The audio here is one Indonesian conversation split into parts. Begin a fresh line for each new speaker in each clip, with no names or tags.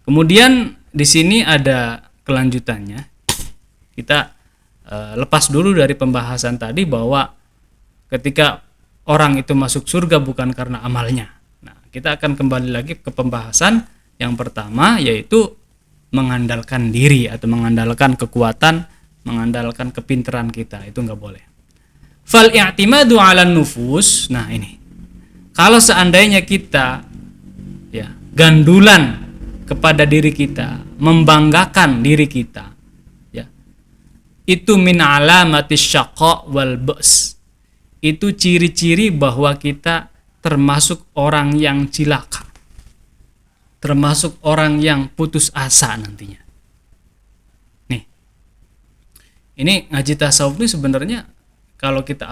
Kemudian di sini ada kelanjutannya. Kita lepas dulu dari pembahasan tadi bahwa ketika orang itu masuk surga bukan karena amalnya. Nah, kita akan kembali lagi ke pembahasan yang pertama, yaitu mengandalkan diri atau mengandalkan kekuatan, mengandalkan kepintaran kita. Itu nggak boleh. Fal i'timadu 'alan nufus. Nah, ini. Kalau seandainya kita ya gandulan kepada diri kita, membanggakan diri kita, ya. Itu min alamatis syaqa wal ba's. Itu ciri-ciri bahwa kita termasuk orang yang cilaka, termasuk orang yang putus asa nantinya. Nih, ini ngaji tasawuf ini sebenarnya kalau kita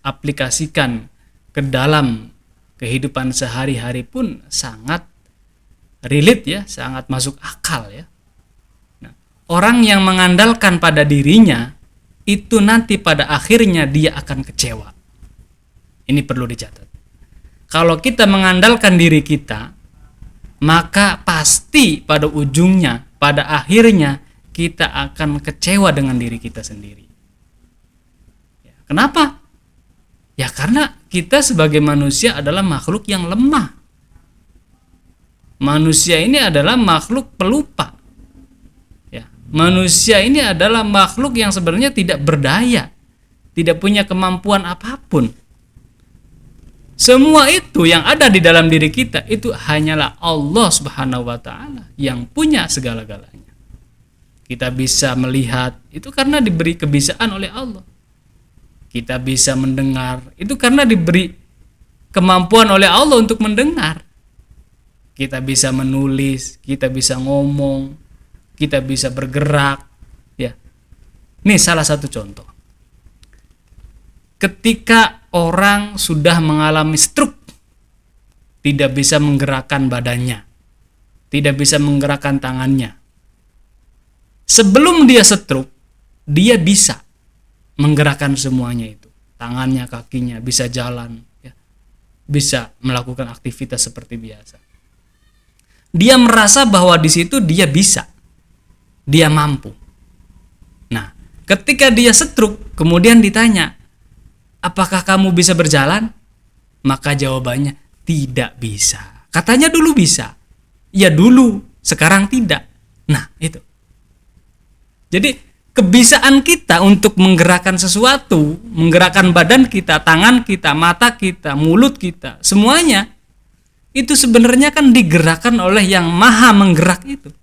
aplikasikan ke dalam kehidupan sehari-hari pun sangat relate ya, sangat masuk akal ya. Nah, orang yang mengandalkan pada dirinya itu nanti pada akhirnya dia akan kecewa. Ini perlu dicatat. Kalau kita mengandalkan diri kita, maka pasti pada ujungnya, pada akhirnya kita akan kecewa dengan diri kita sendiri. Ya, kenapa? Ya karena kita sebagai manusia adalah makhluk yang lemah. Manusia ini adalah makhluk pelupa. Ya, manusia ini adalah makhluk yang sebenarnya tidak berdaya, tidak punya kemampuan apapun. Semua itu yang ada di dalam diri kita itu hanyalah Allah Subhanahu wa taala yang punya segala-galanya. Kita bisa melihat itu karena diberi kebiasaan oleh Allah. Kita bisa mendengar itu karena diberi kemampuan oleh Allah untuk mendengar. Kita bisa menulis, kita bisa ngomong, kita bisa bergerak, ya. Ini salah satu contoh. Ketika orang sudah mengalami stroke, tidak bisa menggerakkan badannya, tidak bisa menggerakkan tangannya. Sebelum dia stroke, dia bisa menggerakkan semuanya itu, tangannya, kakinya, bisa jalan, ya. Bisa melakukan aktivitas seperti biasa. Dia merasa bahwa di situ dia bisa, dia mampu. Nah, ketika dia stroke, kemudian ditanya, apakah kamu bisa berjalan? Maka jawabannya tidak bisa. Katanya dulu bisa. Ya dulu, sekarang tidak. Nah, itu. Jadi kebiasaan kita untuk menggerakkan sesuatu, menggerakkan badan kita, tangan kita, mata kita, mulut kita, semuanya itu sebenarnya kan digerakkan oleh yang maha menggerak itu.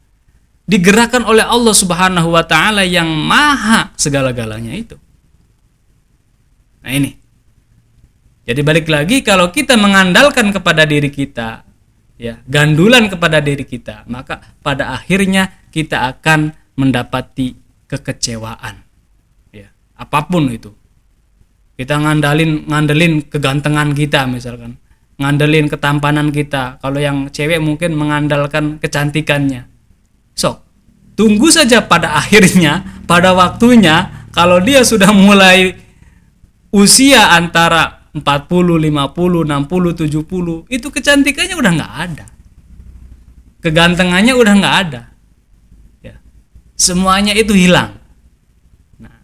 Digerakkan oleh Allah Subhanahu wa taala yang maha segala-galanya itu. Nah ini. Jadi balik lagi, kalau kita mengandalkan kepada diri kita, ya, gandulan kepada diri kita, maka pada akhirnya kita akan mendapati kekecewaan. Ya, apapun itu. Kita ngandelin kegantengan kita misalkan, ngandelin ketampanan kita. Kalau yang cewek mungkin mengandalkan kecantikannya. So, tunggu saja pada akhirnya, pada waktunya, kalau dia sudah mulai usia antara 40, 50, 60, 70, itu kecantikannya udah nggak ada, kegantengannya udah nggak ada, ya. Semuanya itu hilang. Nah,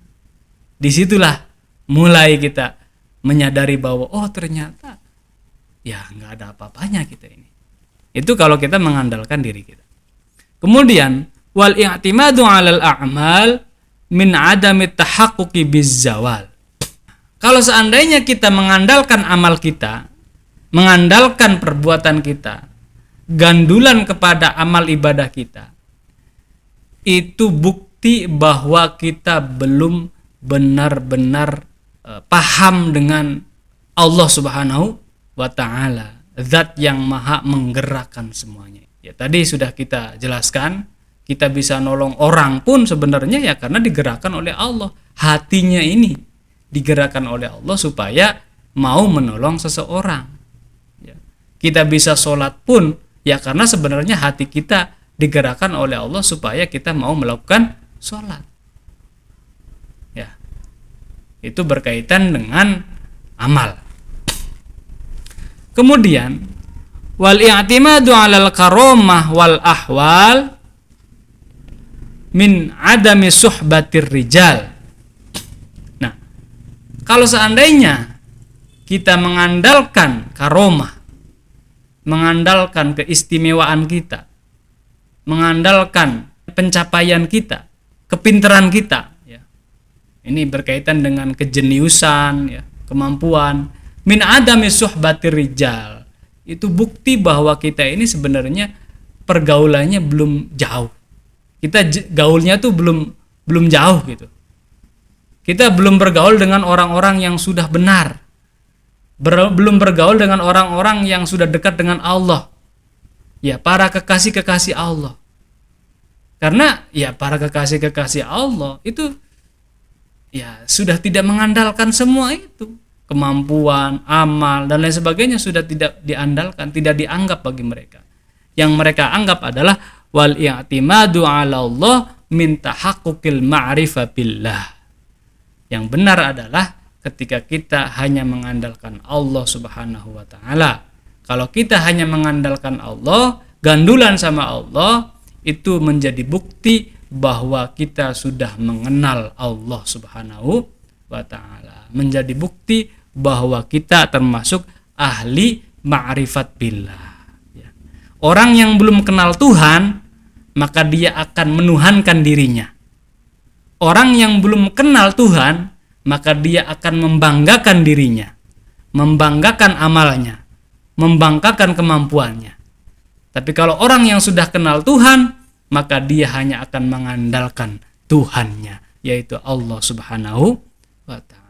disitulah mulai kita menyadari bahwa oh ternyata ya nggak ada apa-apanya kita ini. Itu kalau kita mengandalkan diri kita. Kemudian wal i'timadu 'alal a'mal min 'adami tahaqquqi bizzawal. Kalau seandainya kita mengandalkan amal kita, mengandalkan perbuatan kita, gandulan kepada amal ibadah kita, itu bukti bahwa kita belum benar-benar paham dengan Allah Subhanahu wa ta'ala, zat yang maha menggerakkan semuanya. Ya, tadi sudah kita jelaskan, kita bisa nolong orang pun sebenarnya ya karena digerakkan oleh Allah. Hatinya ini digerakkan oleh Allah supaya mau menolong seseorang. Ya. Kita bisa sholat pun ya karena sebenarnya hati kita digerakkan oleh Allah supaya kita mau melakukan sholat. Ya. Itu berkaitan dengan amal. Kemudian Wal i'timadu 'alal karamah wal ahwal min adami suhbatir rijal. Nah, kalau seandainya kita mengandalkan karomah, mengandalkan keistimewaan kita, mengandalkan pencapaian kita, kepintaran kita, ya. Ini berkaitan dengan kejeniusan, ya, kemampuan. Min adami suhbatir rijal. Itu bukti bahwa kita ini sebenarnya pergaulannya belum jauh. Kita gaulnya tuh belum jauh gitu. Kita belum bergaul dengan orang-orang yang sudah benar. Belum bergaul dengan orang-orang yang sudah dekat dengan Allah. Ya, para kekasih-kekasih Allah. Karena ya para kekasih-kekasih Allah itu ya sudah tidak mengandalkan semua itu. Kemampuan, amal dan lain sebagainya sudah tidak diandalkan, tidak dianggap bagi mereka. Yang mereka anggap adalah wal i'timadu 'ala Allah min tahaqquqil ma'rifah billah. Yang benar adalah ketika kita hanya mengandalkan Allah Subhanahu wa taala. Kalau kita hanya mengandalkan Allah, gandulan sama Allah, itu menjadi bukti bahwa kita sudah mengenal Allah Subhanahu wa taala. Menjadi bukti bahwa kita termasuk ahli ma'rifat billah. Orang yang belum kenal Tuhan, maka dia akan menuhankan dirinya. Orang yang belum kenal Tuhan, maka dia akan membanggakan dirinya, membanggakan amalnya, membanggakan kemampuannya. Tapi kalau orang yang sudah kenal Tuhan, maka dia hanya akan mengandalkan Tuhannya, yaitu Allah Subhanahu wa ta'ala.